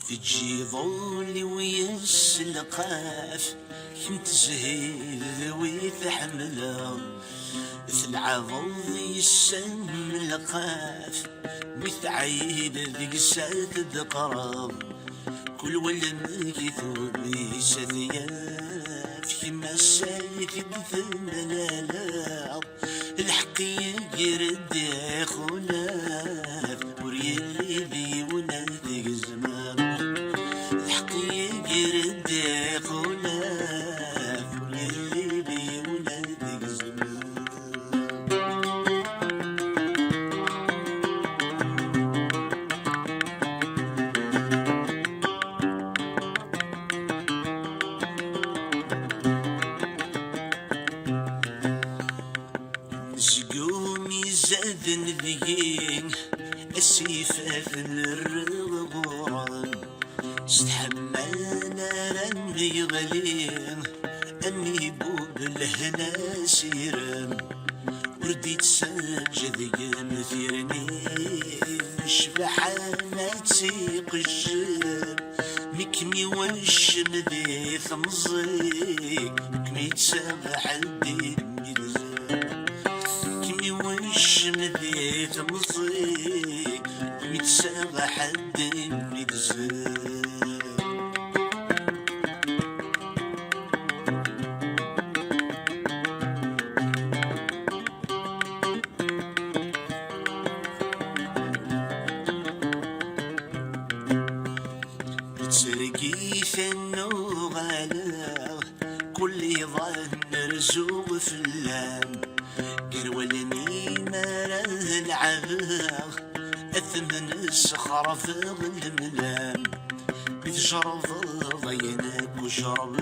تجي ظولي ويسلقاف كنت زهير ذوي تحمله مثل عضض يسم القاف متعيد ذيك ساد دقراب كل ولد كثوب يسذياف كما السالك دفن الالاب الحق يرد يا خلاف وريلي بيونا ذيك الزمان الحق يرد يا خلاف وريلي بيونا ذيك الزمان. سقومي زاد ذيين السيفاف الرغبوران استحملنا رنبي غليم أمي بوب الهنا سيران ورديت ساجد مثيرني شبحانة تسيق الجاب مكمي وش مذي ثمزيك مكمي تسابح الدين مذي تمصيك متسابة حد متزاك تسرقي فنو غلا كل ظن رزوق في اللام قرولني مراه العباغ أثمن الصخرة في الملام بتشرب ضينك وشرب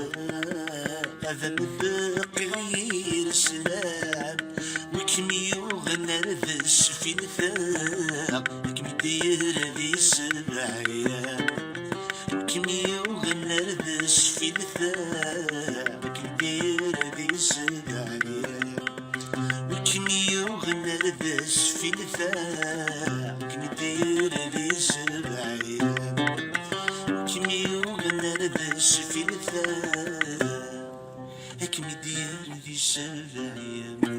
أثم البقير سلام وكمي يغنى ذس في الثاق كمي دير ذي 7 أيام كمي يغنى ذس في الثاق كمي دير ذي 7 أيام كمي يغنى لبس في الفاق كمي دير لي 7 أيام كمي يغنى لبس في الفاق كمي دير لي 7 أيام.